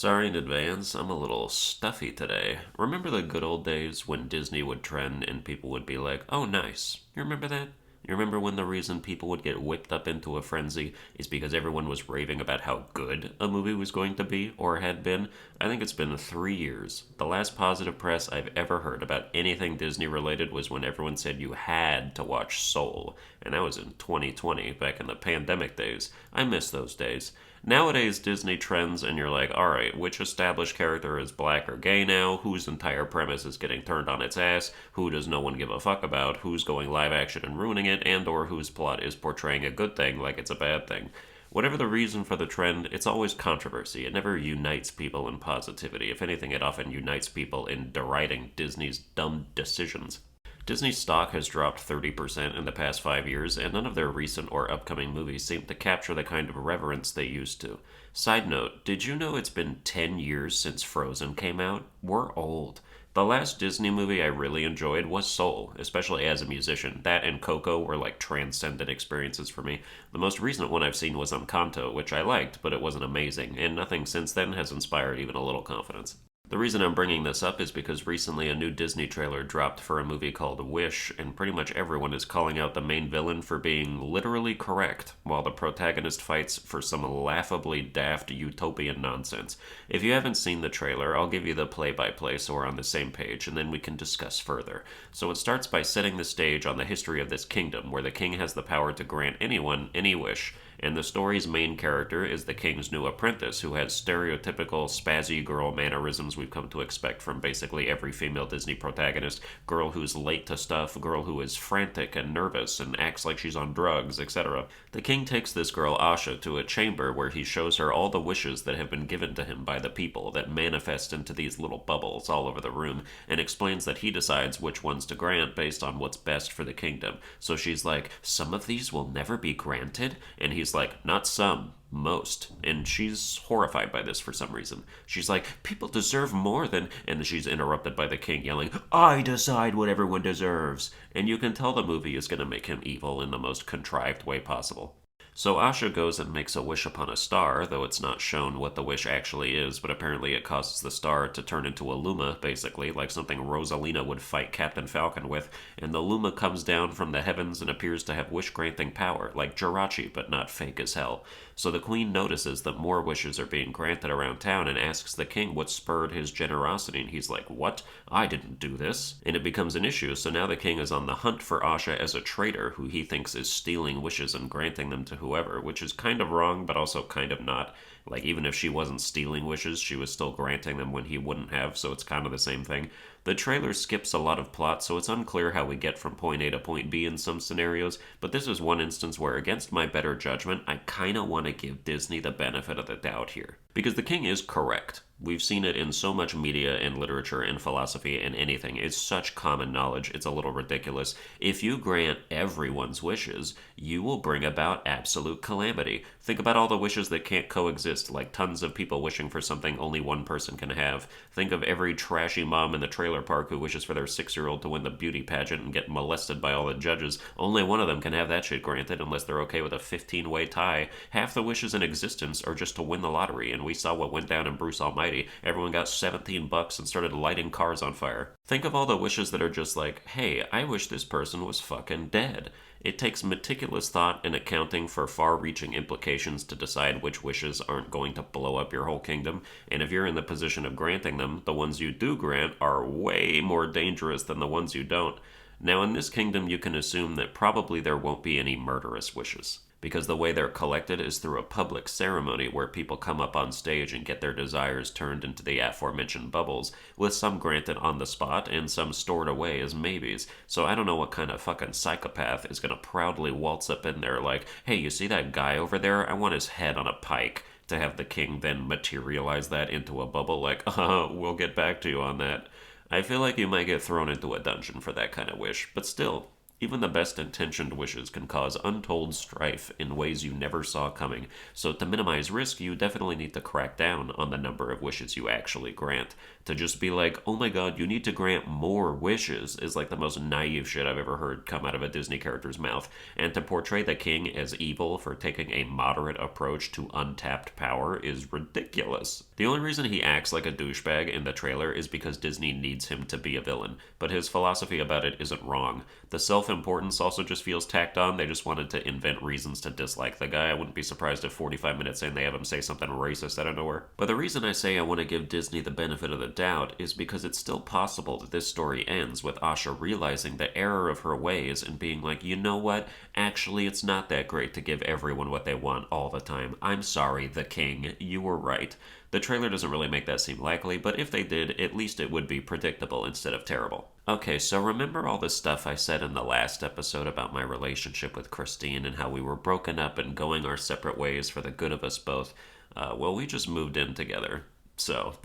Sorry in advance, I'm a little stuffy today. Remember the good old days when Disney would trend and people would be like, oh, nice. You remember that? You remember when the reason people would get whipped up into a frenzy is because everyone was raving about how good a movie was going to be or had been? I think it's been 3 years. The last positive press I've ever heard about anything Disney related was when everyone said you had to watch Soul. And that was in 2020, back in the pandemic days. I miss those days. Nowadays, Disney trends, and you're like, alright, which established character is black or gay now? Whose entire premise is getting turned on its ass? Who does no one give a fuck about? Who's going live action and ruining it? And or whose plot is portraying a good thing like it's a bad thing? Whatever the reason for the trend, it's always controversy. It never unites people in positivity. If anything, it often unites people in deriding Disney's dumb decisions. Disney's stock has dropped 30% in the past 5 years, and none of their recent or upcoming movies seem to capture the kind of reverence they used to. Side note, did you know it's been 10 years since Frozen came out? We're old. The last Disney movie I really enjoyed was Soul, especially as a musician. That and Coco were like transcendent experiences for me. The most recent one I've seen was Encanto, which I liked, but it wasn't amazing, and nothing since then has inspired even a little confidence. The reason I'm bringing this up is because recently a new Disney trailer dropped for a movie called Wish, and pretty much everyone is calling out the main villain for being literally correct, while the protagonist fights for some laughably daft utopian nonsense. If you haven't seen the trailer, I'll give you the play by play so we're on the same page, and then we can discuss further. So it starts by setting the stage on the history of this kingdom, where the king has the power to grant anyone any wish, and the story's main character is the king's new apprentice, who has stereotypical spazzy girl mannerisms we've come to expect from basically every female Disney protagonist. Girl who's late to stuff, girl who is frantic and nervous and acts like she's on drugs, etc. The king takes this girl Asha to a chamber where he shows her all the wishes that have been given to him by the people that manifest into these little bubbles all over the room, and explains that he decides which ones to grant based on what's best for the kingdom. So she's like, some of these will never be granted? And he's like, not some, most. And she's horrified by this for some reason. She's like, people deserve more than. And she's interrupted by the king yelling, I decide what everyone deserves. And you can tell the movie is going to make him evil in the most contrived way possible. So Asha goes and makes a wish upon a star, though it's not shown what the wish actually is, but apparently it causes the star to turn into a Luma, basically, like something Rosalina would fight Captain Falcon with, and the Luma comes down from the heavens and appears to have wish-granting power, like Jirachi, but not fake as hell. So the queen notices that more wishes are being granted around town and asks the king what spurred his generosity, and he's like, what? I didn't do this. And it becomes an issue, so now the king is on the hunt for Asha as a traitor who he thinks is stealing wishes and granting them to whoever, which is kind of wrong, but also kind of not. Like, even if she wasn't stealing wishes, she was still granting them when he wouldn't have, so it's kind of the same thing. The trailer skips a lot of plot, so it's unclear how we get from point A to point B in some scenarios, but this is one instance where, against my better judgment, I kinda want to give Disney the benefit of the doubt here. Because the king is correct. We've seen it in so much media and literature and philosophy and anything. It's such common knowledge, it's a little ridiculous. If you grant everyone's wishes, you will bring about absolute calamity. Think about all the wishes that can't coexist, like tons of people wishing for something only one person can have. Think of every trashy mom in the trailer park who wishes for their 6-year-old to win the beauty pageant and get molested by all the judges. Only one of them can have that shit granted unless they're okay with a 15-way tie. Half the wishes in existence are just to win the lottery, and we saw what went down in Bruce Almighty. Everyone got $17 and started lighting cars on fire. Think of all the wishes that are just like, hey, I wish this person was fucking dead. It takes meticulous thought and accounting for far-reaching implications to decide which wishes aren't going to blow up your whole kingdom, and if you're in the position of granting them, the ones you do grant are way more dangerous than the ones you don't. Now, in this kingdom, you can assume that probably there won't be any murderous wishes, because the way they're collected is through a public ceremony where people come up on stage and get their desires turned into the aforementioned bubbles, with some granted on the spot and some stored away as maybes. So I don't know what kind of fucking psychopath is gonna proudly waltz up in there like, hey, you see that guy over there? I want his head on a pike. To have the king then materialize that into a bubble like, we'll get back to you on that. I feel like you might get thrown into a dungeon for that kind of wish, but still, Even the best intentioned wishes can cause untold strife in ways you never saw coming, so to minimize risk, you definitely need to crack down on the number of wishes you actually grant. To just be like, oh my god, you need to grant more wishes is like the most naive shit I've ever heard come out of a Disney character's mouth. And to portray the king as evil for taking a moderate approach to untapped power is ridiculous. The only reason he acts like a douchebag in the trailer is because Disney needs him to be a villain, but his philosophy about it isn't wrong. The self-importance also just feels tacked on. They just wanted to invent reasons to dislike the guy. I wouldn't be surprised if 45 minutes in they have him say something racist out of nowhere. But the reason I say I want to give Disney the benefit of the doubt is because it's still possible that this story ends with Asha realizing the error of her ways and being like, you know what? Actually, it's not that great to give everyone what they want all the time. I'm sorry, the king. You were right. The trailer doesn't really make that seem likely, but if they did, at least it would be predictable instead of terrible. Okay, so remember all the stuff I said in the last episode about my relationship with Christine and how we were broken up and going our separate ways for the good of us both? Well, we just moved in together. So,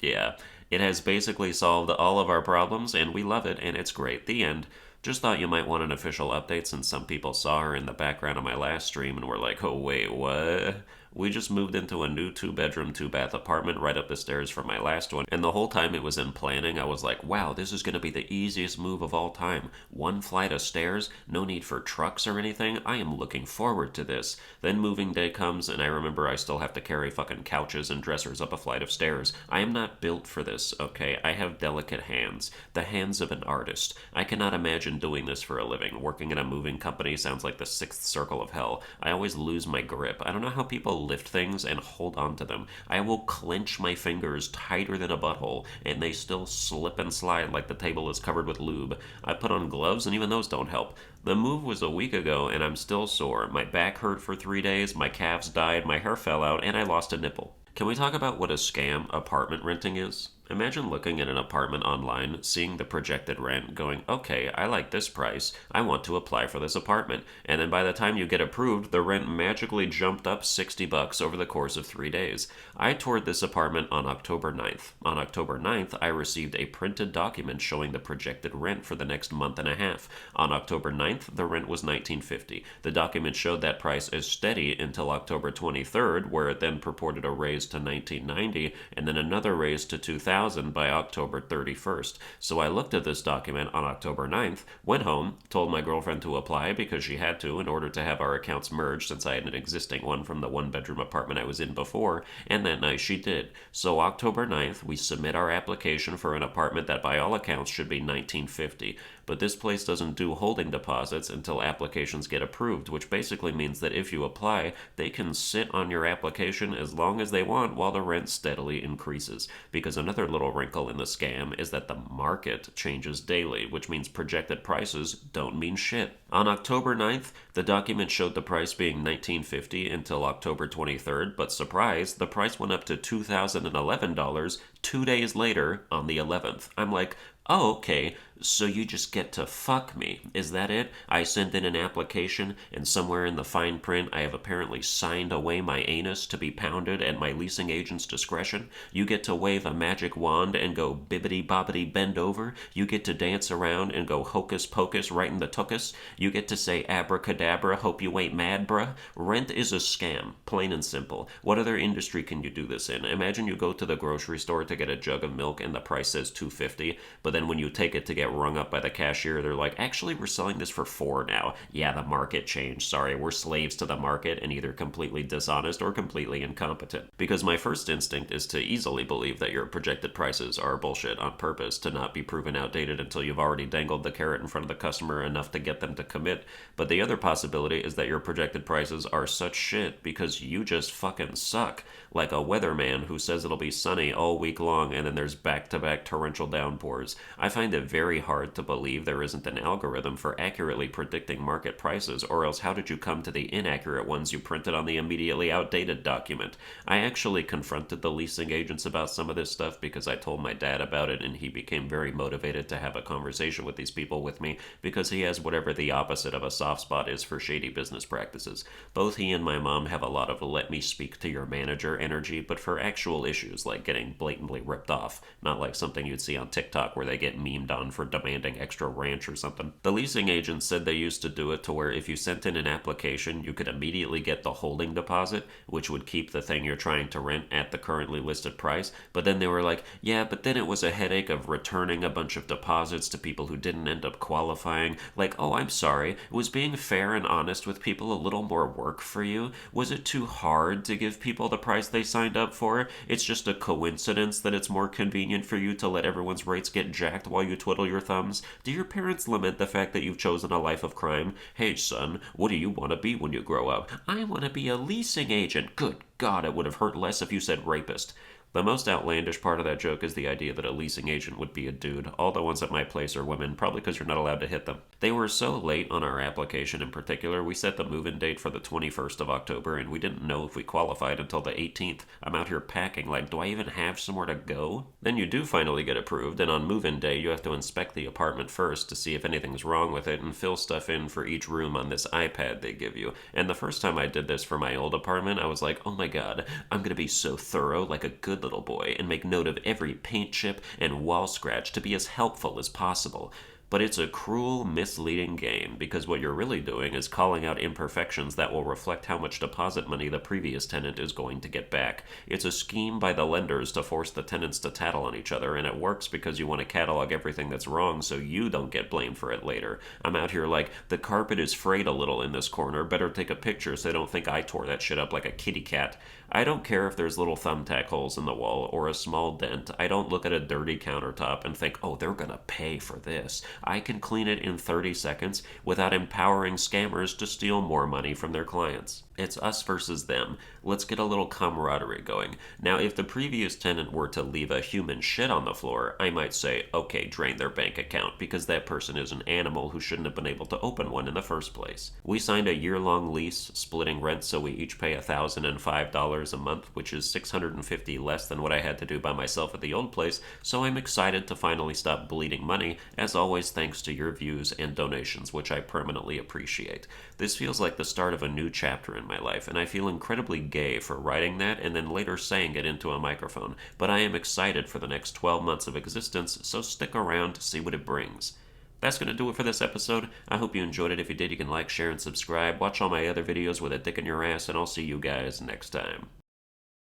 yeah, it has basically solved all of our problems, and we love it, and it's great. The end. Just thought you might want an official update since some people saw her in the background of my last stream and were like, oh, wait, what? We just moved into a new 2-bedroom, 2-bath apartment right up the stairs from my last one, and the whole time it was in planning, I was like, wow, this is going to be the easiest move of all time. 1 flight of stairs, no need for trucks or anything. I am looking forward to this. Then moving day comes, and I remember I still have to carry fucking couches and dressers up a flight of stairs. I am not built for this, okay? I have delicate hands. The hands of an artist. I cannot imagine doing this for a living. Working in a moving company sounds like the 6th circle of hell. I always lose my grip. I don't know how people lift things and hold on to them. I will clench my fingers tighter than a butthole, and they still slip and slide like the table is covered with lube. I put on gloves, and even those don't help. The move was a week ago, and I'm still sore. My back hurt for 3 days, my calves died, my hair fell out, and I lost a nipple. Can we talk about what a scam apartment renting is? Imagine looking at an apartment online, seeing the projected rent, going, okay, I like this price, I want to apply for this apartment, and then by the time you get approved, the rent magically jumped up $60 over the course of 3 days. I toured this apartment on October 9th. On October 9th, I received a printed document showing the projected rent for the next month and a half. On October 9th, the rent was $19.50. The document showed that price as steady until October 23rd, where it then purported a raise to $19.90 and then another raise to $2,000 by October 31st. So I looked at this document on October 9th, went home, told my girlfriend to apply because she had to in order to have our accounts merged since I had an existing one from the 1-bedroom apartment I was in before, and that night she did. So October 9th, we submit our application for an apartment that by all accounts should be $19.50. But this place doesn't do holding deposits until applications get approved, which basically means that if you apply, they can sit on your application as long as they want while the rent steadily increases. Because another little wrinkle in the scam is that the market changes daily, which means projected prices don't mean shit. On October 9th, the document showed the price being $19.50 until October 23rd, but surprise, the price went up to $2,011 2 days later on the 11th. I'm like, oh, okay, so you just get to fuck me. Is that it? I sent in an application, and somewhere in the fine print, I have apparently signed away my anus to be pounded at my leasing agent's discretion. You get to wave a magic wand and go bibbity-bobbity bend over. You get to dance around and go hocus-pocus right in the tuchus. You get to say abracadabra, hope you ain't mad, bruh. Rent is a scam, plain and simple. What other industry can you do this in? Imagine you go to the grocery store to get a jug of milk and the price says $2.50, but then when you take it to get rung up by the cashier, they're like, actually, we're selling this for $4 now. Yeah, the market changed. Sorry, we're slaves to the market and either completely dishonest or completely incompetent. Because my first instinct is to easily believe that your projected prices are bullshit on purpose to not be proven outdated until you've already dangled the carrot in front of the customer enough to get them to commit. But the other possibility is that your projected prices are such shit because you just fucking suck. Like a weatherman who says it'll be sunny all week long and then there's back-to-back torrential downpours. I find it very hard to believe there isn't an algorithm for accurately predicting market prices, or else how did you come to the inaccurate ones you printed on the immediately outdated document? I actually confronted the leasing agents about some of this stuff because I told my dad about it and he became very motivated to have a conversation with these people with me because he has whatever the opposite of a soft spot is for shady business practices. Both he and my mom have a lot of let me speak to your manager their energy, but for actual issues like getting blatantly ripped off, not like something you'd see on TikTok where they get memed on for demanding extra ranch or something. The leasing agent said they used to do it to where if you sent in an application, you could immediately get the holding deposit, which would keep the thing you're trying to rent at the currently listed price. But then they were like, yeah, but then it was a headache of returning a bunch of deposits to people who didn't end up qualifying. Like, oh, I'm sorry, was being fair and honest with people a little more work for you? Was it too hard to give people the price they signed up for? It's just a coincidence that it's more convenient for you to let everyone's rates get jacked while you twiddle your thumbs? Do your parents lament the fact that you've chosen a life of crime? Hey, son, what do you want to be when you grow up? I want to be a leasing agent. Good God, it would have hurt less if you said rapist. The most outlandish part of that joke is the idea that a leasing agent would be a dude. All the ones at my place are women, probably because you're not allowed to hit them. They were so late on our application in particular, we set the move-in date for the 21st of October, and we didn't know if we qualified until the 18th. I'm out here packing, like, do I even have somewhere to go? Then you do finally get approved, and on move-in day, you have to inspect the apartment first to see if anything's wrong with it and fill stuff in for each room on this iPad they give you. And the first time I did this for my old apartment, I was like, oh my god, I'm gonna be so thorough, like a good little boy, and make note of every paint chip and wall scratch to be as helpful as possible. But it's a cruel, misleading game because what you're really doing is calling out imperfections that will reflect how much deposit money the previous tenant is going to get back. It's a scheme by the lenders to force the tenants to tattle on each other, and it works because you want to catalog everything that's wrong so you don't get blamed for it later. I'm out here like, the carpet is frayed a little in this corner, better take a picture so they don't think I tore that shit up like a kitty cat. I don't care if there's little thumbtack holes in the wall or a small dent. I don't look at a dirty countertop and think, oh, they're gonna pay for this. I can clean it in 30 seconds without empowering scammers to steal more money from their clients. It's us versus them. Let's get a little camaraderie going. Now, if the previous tenant were to leave a human shit on the floor, I might say, okay, drain their bank account, because that person is an animal who shouldn't have been able to open one in the first place. We signed a year-long lease, splitting rent so we each pay $1,005 a month, which is $650 less than what I had to do by myself at the old place, so I'm excited to finally stop bleeding money, as always thanks to your views and donations, which I permanently appreciate. This feels like the start of a new chapter in my life, and I feel incredibly gay for writing that and then later saying it into a microphone, but I am excited for the next 12 months of existence, so stick around to see what it brings. That's going to do it for this episode. I hope you enjoyed it. If you did, you can like, share, and subscribe. Watch all my other videos with a dick in your ass, and I'll see you guys next time.